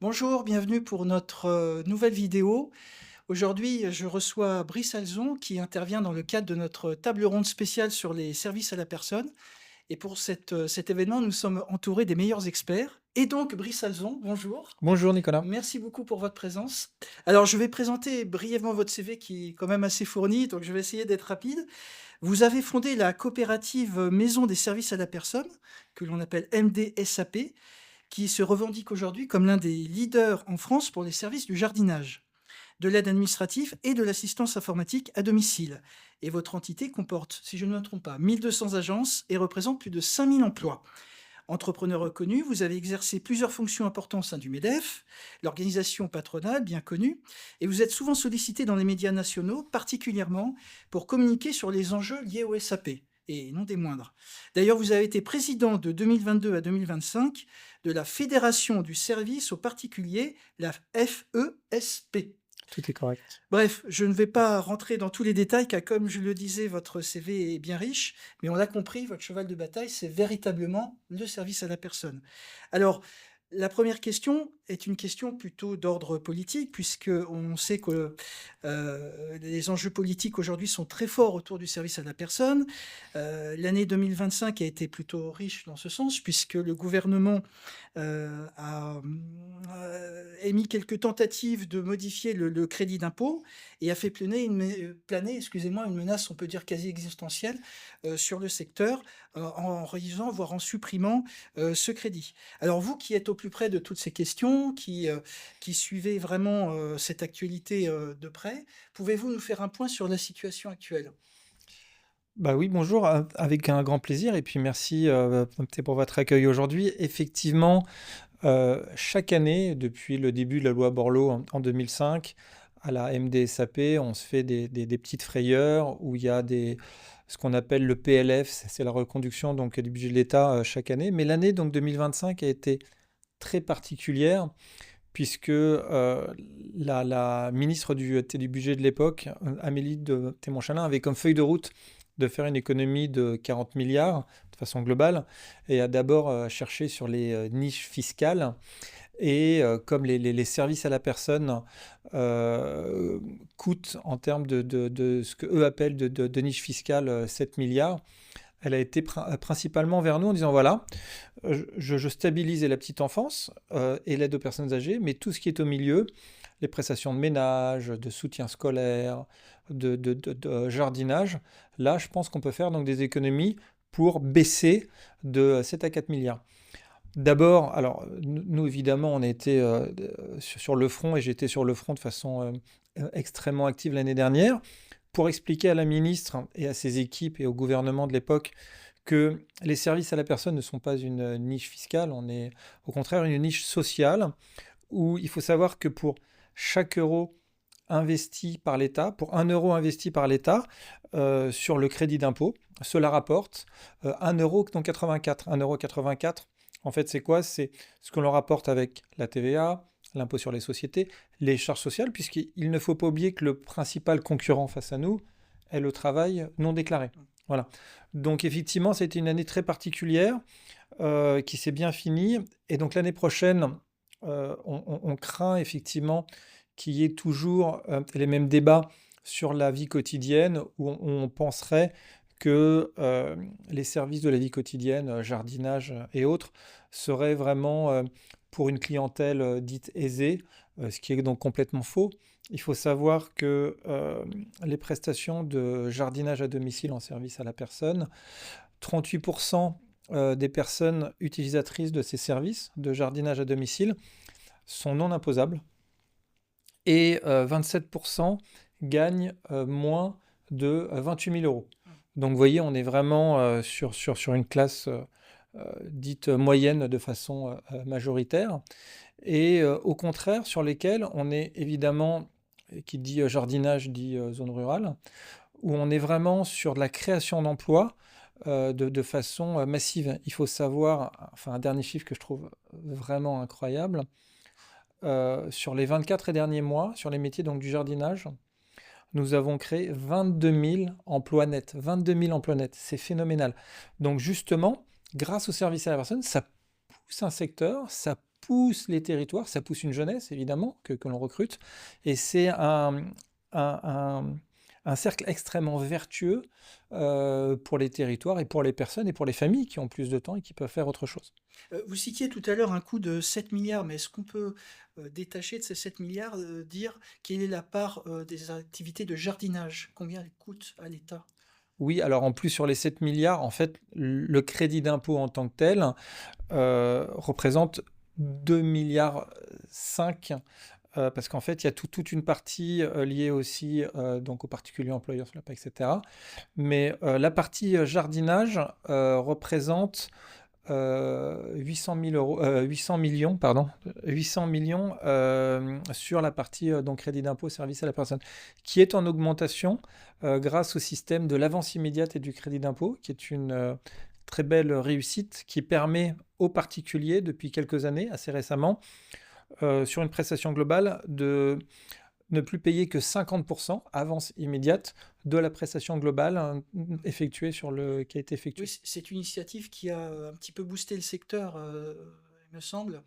Bonjour, bienvenue pour notre nouvelle vidéo. Aujourd'hui, je reçois Brice Alzon qui intervient dans le cadre de notre table ronde spéciale sur les services à la personne. Et pour cet événement, nous sommes entourés des meilleurs experts. Et donc, Brice Alzon, bonjour. Bonjour Nicolas. Merci beaucoup pour votre présence. Alors, je vais présenter brièvement votre CV qui est quand même assez fourni, donc je vais essayer d'être rapide. Vous avez fondé la coopérative Maison des services à la personne, que l'on appelle MDSAP, qui se revendique aujourd'hui comme l'un des leaders en France pour les services du jardinage, de l'aide administrative et de l'assistance informatique à domicile. Et votre entité comporte, si je ne me trompe pas, 1200 agences et représente plus de 5000 emplois. Entrepreneur reconnu, vous avez exercé plusieurs fonctions importantes au sein du MEDEF, l'organisation patronale bien connue, et vous êtes souvent sollicité dans les médias nationaux, particulièrement pour communiquer sur les enjeux liés au SAP, et non des moindres. D'ailleurs, vous avez été président de 2022 à 2025 de la Fédération du service aux particuliers, la FESP. Tout est correct. Bref, je ne vais pas rentrer dans tous les détails, car comme je le disais, votre CV est bien riche, mais on l'a compris, votre cheval de bataille, c'est véritablement le service à la personne. Alors, la première question est une question plutôt d'ordre politique, puisque on sait que les enjeux politiques aujourd'hui sont très forts autour du service à la personne. L'année 2025 a été plutôt riche dans ce sens, puisque le gouvernement a émis quelques tentatives de modifier le crédit d'impôt et a fait planer, excusez-moi, une menace, on peut dire quasi existentielle, sur le secteur, en réduisant, voire en supprimant ce crédit. Alors vous qui êtes au plus près de toutes ces questions, qui suivez vraiment cette actualité de près, pouvez-vous nous faire un point sur la situation actuelle? Bah oui, bonjour, avec un grand plaisir et puis merci, pour votre accueil aujourd'hui. Effectivement, chaque année, depuis le début de la loi Borloo en 2005 à la MDSAP, on se fait des petites frayeurs où il y a ce qu'on appelle le PLF, c'est la reconduction donc du budget de l'État, chaque année. Mais l'année donc 2025 a été très particulière puisque, la ministre du budget de l'époque, Amélie de Montchalin, avait comme feuille de route de faire une économie de 40 milliards de façon globale et a d'abord, cherché sur les, niches fiscales et comme les services à la personne, coûtent en termes de ce qu'eux appellent de niche fiscale, 7 milliards. Elle a été principalement vers nous en disant: «Voilà, je stabilise la petite enfance, et l'aide aux personnes âgées, mais tout ce qui est au milieu, les prestations de ménage, de soutien scolaire, de jardinage, là, je pense qu'on peut faire donc des économies pour baisser de 7 à 4 milliards». D'abord, alors, nous évidemment, on a été, sur le front et j'étais sur le front de façon, extrêmement active l'année dernière pour expliquer à la ministre et à ses équipes et au gouvernement de l'époque que les services à la personne ne sont pas une niche fiscale, on est au contraire une niche sociale où il faut savoir que pour chaque euro investi par l'État, pour un euro investi par l'État sur le crédit d'impôt, cela rapporte 1 euro, donc 84. 1,84 €, en fait, c'est quoi? C'est ce que l'on rapporte avec la TVA, l'impôt sur les sociétés, les charges sociales, puisqu'il ne faut pas oublier que le principal concurrent face à nous est le travail non déclaré. Voilà. Donc effectivement, c'était une année très particulière qui s'est bien finie. Et donc l'année prochaine, on craint effectivement qu'il y ait toujours les mêmes débats sur la vie quotidienne où on penserait que les services de la vie quotidienne, jardinage et autres, seraient vraiment pour une clientèle dite aisée, ce qui est donc complètement faux. Il faut savoir que les prestations de jardinage à domicile en service à la personne, 38% des personnes utilisatrices de ces services de jardinage à domicile sont non imposables et 27% gagnent moins de 28 000 euros. Donc vous voyez, on est vraiment sur une classe dite moyenne de façon majoritaire et au contraire sur lesquels on est évidemment, qui dit jardinage dit zone rurale, où on est vraiment sur de la création d'emplois de façon massive. Il faut savoir, enfin un dernier chiffre que je trouve vraiment incroyable, sur les 24 derniers mois, sur les métiers donc du jardinage, nous avons créé 22 000 emplois nets. 22 000 emplois nets, c'est phénoménal. Donc justement, grâce au service à la personne, ça pousse un secteur, ça pousse les territoires, ça pousse une jeunesse évidemment que l'on recrute, et c'est un, un- un cercle extrêmement vertueux pour les territoires et pour les personnes et pour les familles qui ont plus de temps et qui peuvent faire autre chose. Vous citiez tout à l'heure un coût de 7 milliards, mais est-ce qu'on peut détacher de ces 7 milliards, dire quelle est la part des activités de jardinage? Combien elles coûtent à l'État? Oui, alors en plus sur les 7 milliards, en fait, le crédit d'impôt en tant que tel représente 2 milliards 5, parce qu'en fait, il y a toute une partie liée aussi donc aux particuliers employeurs sur la PAC, etc. Mais la partie jardinage représente 800 000 euros, 800 millions, pardon, 800 millions sur la partie donc crédit d'impôt service à la personne, qui est en augmentation grâce au système de l'avance immédiate et du crédit d'impôt, qui est une très belle réussite qui permet aux particuliers depuis quelques années, assez récemment, sur une prestation globale de ne plus payer que 50% avance immédiate de la prestation globale qui a été Oui, effectuée. c'est une initiative qui a un petit peu boosté le secteur, il me semble,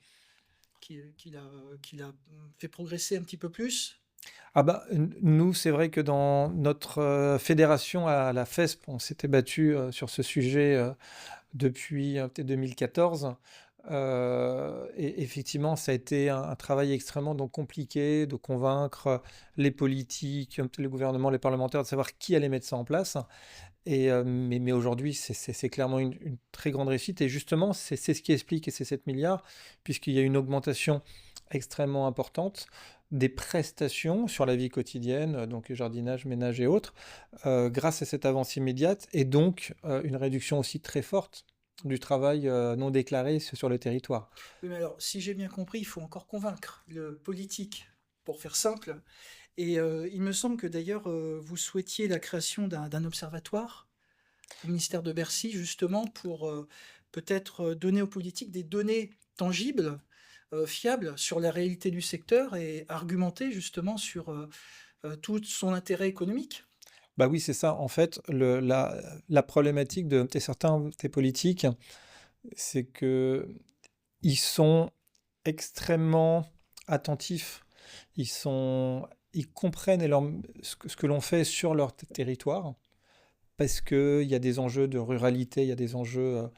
qui l'a fait progresser un petit peu plus. Ah bah, nous, c'est vrai que dans notre fédération à la FESP, on s'était battu sur ce sujet depuis peut-être 2014. Et effectivement, ça a été un travail extrêmement donc, compliqué de convaincre les politiques, le gouvernement, les parlementaires, de savoir qui allait mettre ça en place. Mais aujourd'hui, c'est clairement une très grande réussite. Et justement, c'est ce qui explique ces 7 milliards, puisqu'il y a une augmentation extrêmement importante des prestations sur la vie quotidienne, donc jardinage, ménage et autres, grâce à cette avance immédiate, et donc une réduction aussi très forte du travail non déclaré sur le territoire. Oui, mais alors, si j'ai bien compris, il faut encore convaincre le politique, pour faire simple. Et il me semble que d'ailleurs, vous souhaitiez la création d'un observatoire au ministère de Bercy, justement, pour peut-être donner aux politiques des données tangibles, fiables sur la réalité du secteur et argumenter justement sur tout son intérêt économique. Bah oui, c'est ça. En fait, la problématique de certains des politiques, c'est que ils sont extrêmement attentifs. Ils comprennent ce que l'on fait sur leur territoire parce qu'il y a des enjeux de ruralité, il y a des enjeux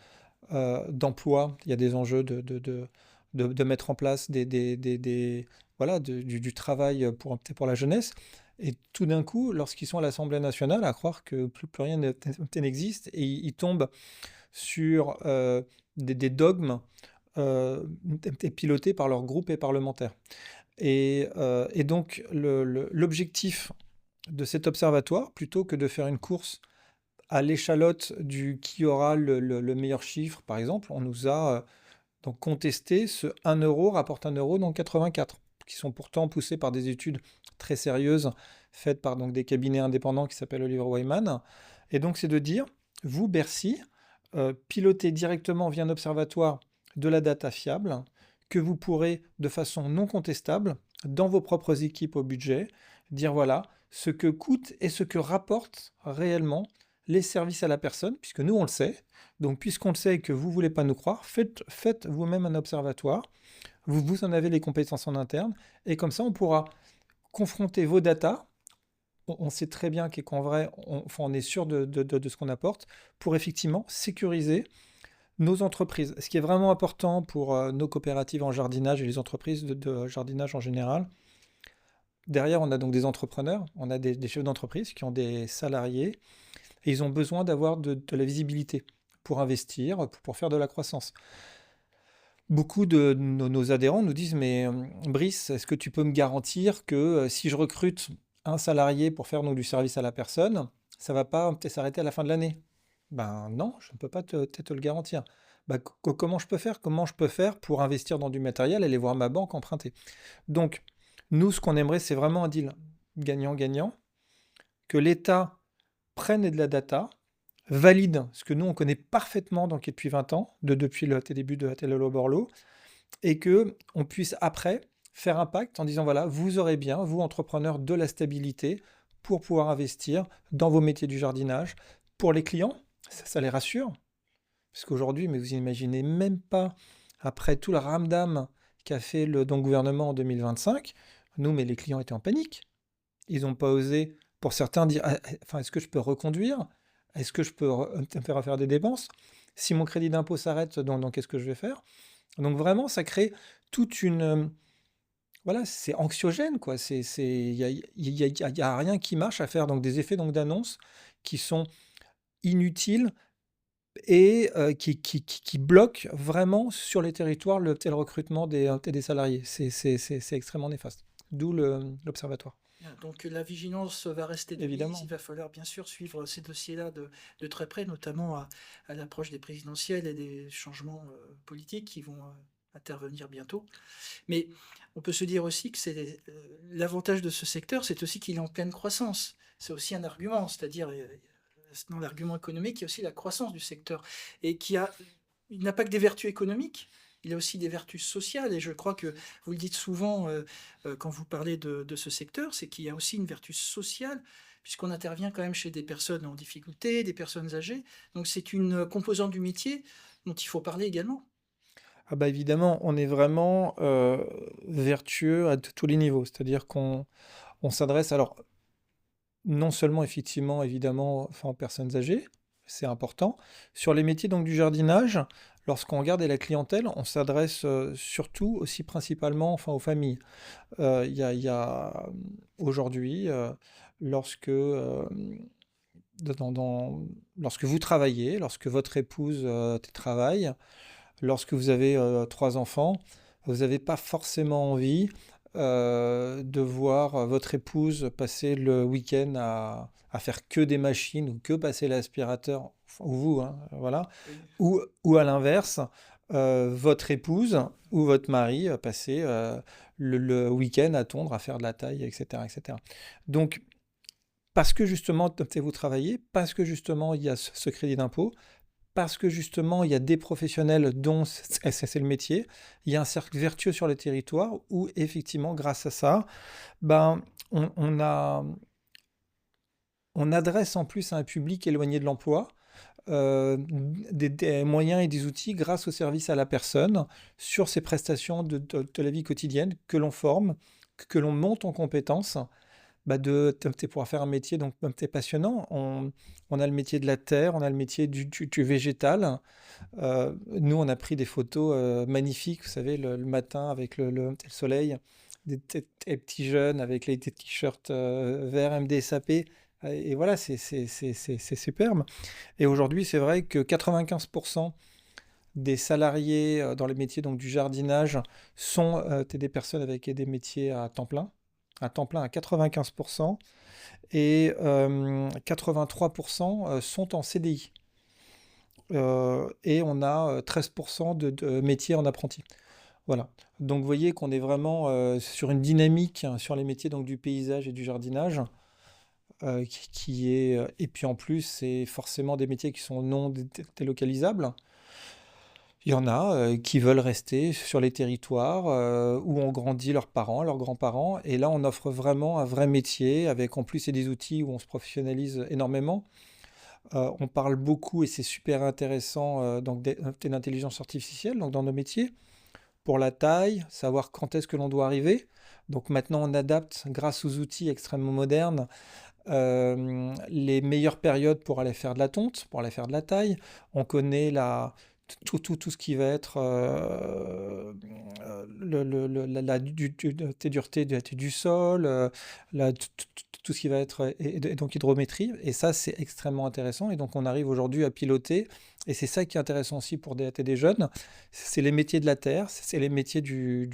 d'emploi, il y a des enjeux de mettre en place voilà, du travail pour la jeunesse. Et tout d'un coup, lorsqu'ils sont à l'Assemblée nationale, à croire que plus rien n'existe, et ils tombent sur des dogmes euh, pilotés par leur groupe et parlementaire. Et donc, l'objectif de cet observatoire, plutôt que de faire une course à l'échalote du qui aura le meilleur chiffre, par exemple, on nous a donc contesté ce 1 euro rapporte 1 euro, donc 84, qui sont pourtant poussés par des études très sérieuses faites par donc, des cabinets indépendants qui s'appellent Oliver Wyman. Et donc, c'est de dire, vous, Bercy, pilotez directement via un observatoire de la data fiable que vous pourrez, de façon non contestable, dans vos propres équipes au budget, dire voilà ce que coûte et ce que rapportent réellement les services à la personne, puisque nous on le sait. Donc puisqu'on le sait et que vous ne voulez pas nous croire, faites vous-même un observatoire, vous en avez les compétences en interne, et comme ça on pourra confronter vos datas. On sait très bien qu'en vrai, on est sûr de ce qu'on apporte pour effectivement sécuriser nos entreprises. Ce qui est vraiment important pour nos coopératives en jardinage et les entreprises de jardinage en général, derrière, on a donc des entrepreneurs, on a des chefs d'entreprise qui ont des salariés et ils ont besoin d'avoir de la visibilité pour investir, pour faire de la croissance. Beaucoup de nos adhérents nous disent, mais Brice, est-ce que tu peux me garantir que si je recrute un salarié pour faire donc, du service à la personne, ça va pas peut-être s'arrêter à la fin de l'année? Ben non, je ne peux pas te le garantir. Ben, comment je peux faire? Comment je peux faire pour investir dans du matériel et aller voir ma banque emprunter? Donc, nous, ce qu'on aimerait, c'est vraiment un deal gagnant-gagnant, que l'État prenne de la data, valide ce que nous, on connaît parfaitement donc, depuis 20 ans, depuis le début de Atelolo Borlo, et que on puisse après faire un pacte en disant, voilà, vous aurez bien, vous, entrepreneurs, de la stabilité pour pouvoir investir dans vos métiers du jardinage. Pour les clients, ça les rassure. Parce qu'aujourd'hui, mais vous imaginez même pas, après tout le ramdam qu'a fait le donc, gouvernement en 2025, nous, mais les clients étaient en panique. Ils n'ont pas osé, pour certains, dire enfin, est-ce que je peux reconduire? Est-ce que je peux faire refaire des dépenses? Si mon crédit d'impôt s'arrête, donc qu'est-ce que je vais faire? Donc vraiment, ça crée toute une, voilà, c'est anxiogène, quoi. Il y a rien qui marche à faire donc des effets donc d'annonce qui sont inutiles et qui bloquent vraiment sur les territoires le recrutement des salariés. C'est extrêmement néfaste. D'où l'observatoire. Bien, donc la vigilance va rester de mise. Évidemment. Il va falloir bien sûr suivre ces dossiers-là de très près, notamment à l'approche des présidentielles et des changements politiques qui vont intervenir bientôt. Mais on peut se dire aussi que c'est l'avantage de ce secteur, c'est aussi qu'il est en pleine croissance. C'est aussi un argument, c'est-à-dire dans l'argument économique, il y a aussi la croissance du secteur et il n'a pas que des vertus économiques. Il a aussi des vertus sociales, et je crois que vous le dites souvent quand vous parlez de ce secteur, c'est qu'il y a aussi une vertu sociale, puisqu'on intervient quand même chez des personnes en difficulté, des personnes âgées. Donc c'est une composante du métier dont il faut parler également. Ah bah évidemment, on est vraiment vertueux à tous les niveaux. C'est-à-dire qu'on s'adresse, alors non seulement effectivement, évidemment, enfin, aux personnes âgées, c'est important. Sur les métiers donc du jardinage, lorsqu'on regarde la clientèle, on s'adresse surtout aussi principalement enfin, aux familles. Aujourd'hui, lorsque, lorsque vous travaillez, lorsque votre épouse travaille, lorsque vous avez 3 enfants, vous n'avez pas forcément envie de voir votre épouse passer le week-end à faire que des machines ou que passer l'aspirateur, enfin, ou vous, hein, voilà, Oui. ou à l'inverse, votre épouse ou votre mari passer le week-end à tondre, à faire de la taille, etc., etc. Donc, parce que justement, vous travaillez, parce que justement, il y a ce crédit d'impôt, parce que justement, il y a des professionnels dont c'est le métier, il y a un cercle vertueux sur le territoire où effectivement, grâce à ça, ben, on on adresse en plus à un public éloigné de l'emploi des moyens et des outils grâce au service à la personne sur ces prestations de la vie quotidienne que l'on forme, que l'on monte en compétences bah de pouvoir faire un métier donc passionnant. On a le métier de la terre, on a le métier du végétal. Nous, on a pris des photos magnifiques, vous savez, le matin avec le soleil, des petits jeunes avec des t-shirts verts MDSAP. Et voilà, c'est superbe. Et aujourd'hui, c'est vrai que 95% des salariés dans les métiers donc, du jardinage sont des personnes avec des métiers à temps plein à 95%, et 83% sont en CDI. Et on a 13% de métiers en apprenti. Voilà. Donc vous voyez qu'on est vraiment sur une dynamique hein, sur les métiers donc, du paysage et du jardinage. Qui est, et puis en plus, c'est forcément des métiers qui sont non délocalisables. Il y en a qui veulent rester sur les territoires où ont grandi leurs parents, leurs grands-parents. Et là, on offre vraiment un vrai métier avec en plus et des outils où on se professionnalise énormément. On parle beaucoup et c'est super intéressant donc d'intelligence artificielle donc dans nos métiers pour la taille, savoir quand est-ce que l'on doit arriver. Donc maintenant, on adapte grâce aux outils extrêmement modernes les meilleures périodes pour aller faire de la tonte, pour aller faire de la taille. On connaît tout ce qui va être la dureté du sol, tout ce qui va être et donc hydrométrie. Et ça, c'est extrêmement intéressant. Et donc, on arrive aujourd'hui à piloter. Et c'est ça qui est intéressant aussi pour des jeunes. C'est les métiers de la terre, c'est les métiers du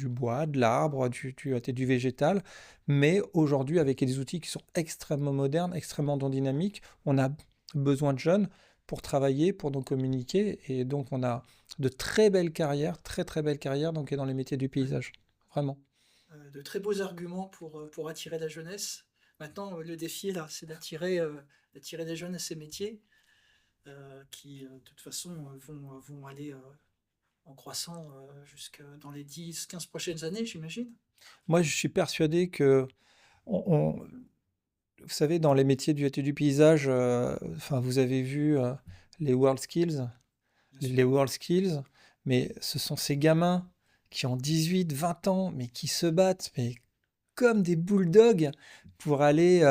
bois, de l'arbre, du végétal. Mais aujourd'hui, avec des outils qui sont extrêmement modernes, extrêmement dynamiques, on a besoin de jeunes pour travailler, pour nous communiquer. Et donc, on a de très belles carrières, très très belles carrières donc, dans les métiers du paysage. Vraiment. De très beaux arguments pour attirer la jeunesse. Maintenant, le défi est là, c'est d'attirer les jeunes à ces métiers qui, de toute façon, vont aller en croissant jusque dans les 10, 15 prochaines années, j'imagine. Moi, je suis persuadé que, on- on- vous savez, dans les métiers du paysage, enfin, vous avez vu les World Skills, Bien les sûr. World Skills, mais ce sont ces gamins qui ont 18, 20 ans, mais qui se battent, mais comme des bulldogs pour aller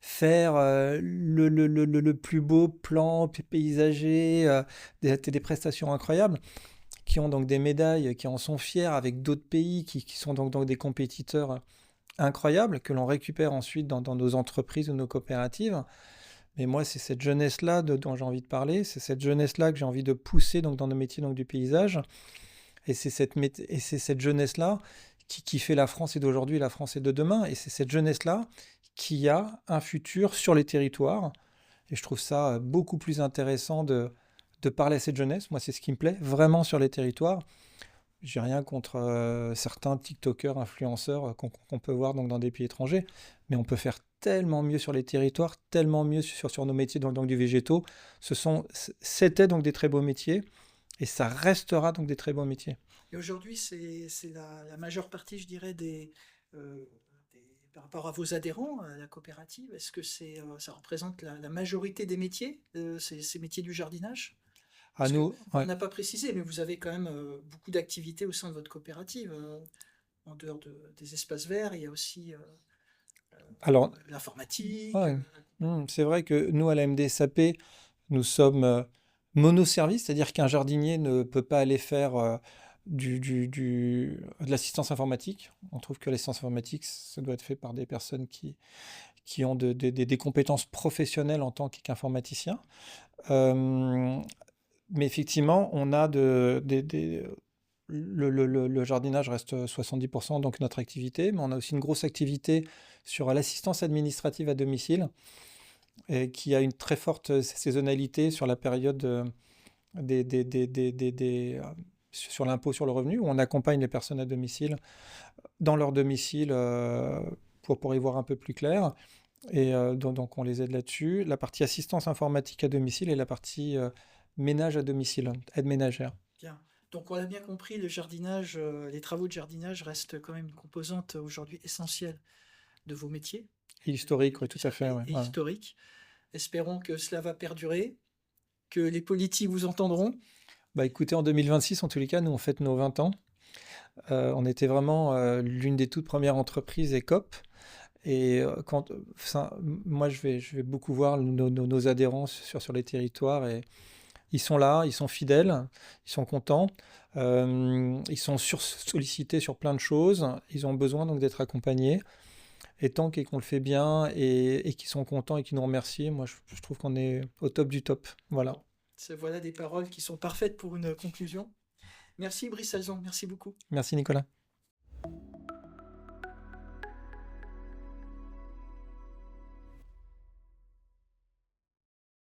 faire le plus beau plan paysager, des prestations incroyables, qui ont donc des médailles, qui en sont fiers avec d'autres pays, qui sont donc des compétiteurs incroyables, que l'on récupère ensuite dans nos entreprises ou nos coopératives. Mais moi, c'est cette jeunesse-là dont j'ai envie de parler, c'est cette jeunesse-là que j'ai envie de pousser donc, dans nos métiers donc, du paysage. Et c'est cette jeunesse-là qui fait la France et d'aujourd'hui et la France et de demain. Et c'est cette jeunesse-là qui a un futur sur les territoires. Et je trouve ça beaucoup plus intéressant de parler à cette jeunesse. Moi, c'est ce qui me plaît, vraiment sur les territoires. J'ai rien contre certains TikTokers, influenceurs qu'on peut voir donc, dans des pays étrangers, mais on peut faire tellement mieux sur les territoires, tellement mieux sur nos métiers donc du végétaux. C'était donc des très beaux métiers, et ça restera donc des très beaux métiers. Et aujourd'hui, c'est la majeure partie, je dirais, par rapport à vos adhérents à la coopérative, est-ce que ça représente la majorité des métiers, ces métiers du jardinage? À Parce que nous, on ouais. n'a pas précisé, mais vous avez quand même beaucoup d'activités au sein de votre coopérative. En dehors des espaces verts, il y a aussi Alors, l'informatique. ouais, c'est vrai que nous, à la MDSAP, nous sommes monoservice, c'est-à-dire qu'un jardinier ne peut pas aller faire de l'assistance informatique. On trouve que l'assistance informatique, ça doit être fait par des personnes qui ont des compétences professionnelles en tant qu'informaticien. Euh, mais effectivement, on a le jardinage reste 70%, donc notre activité, mais on a aussi une grosse activité sur l'assistance administrative à domicile, et qui a une très forte saisonnalité sur la période sur l'impôt sur le revenu, où on accompagne les personnes à domicile dans leur domicile pour y voir un peu plus clair. Et donc on les aide là-dessus. La partie assistance informatique à domicile et la partie ménage à domicile, aide ménagère. Bien. Donc on a bien compris, le jardinage, les travaux de jardinage restent quand même une composante aujourd'hui essentielle de vos métiers Et historique, oui, tout à fait. Ouais, et ouais. historique. Espérons que cela va perdurer, que les politiques vous entendront. Bah écoutez, en 2026, en tous les cas, nous on fête nos 20 ans. On était vraiment l'une des toutes premières entreprises ECOP. Et moi, je vais beaucoup voir nos adhérents sur les territoires, et ils sont là, ils sont fidèles, ils sont contents, ils sont sollicités sur plein de choses, ils ont besoin donc d'être accompagnés. Et tant qu'on le fait bien et qu'ils sont contents et qu'ils nous remercient, moi je trouve qu'on est au top du top. Voilà. Voilà des paroles qui sont parfaites pour une conclusion. Merci Brice Alzon, merci beaucoup. Merci Nicolas.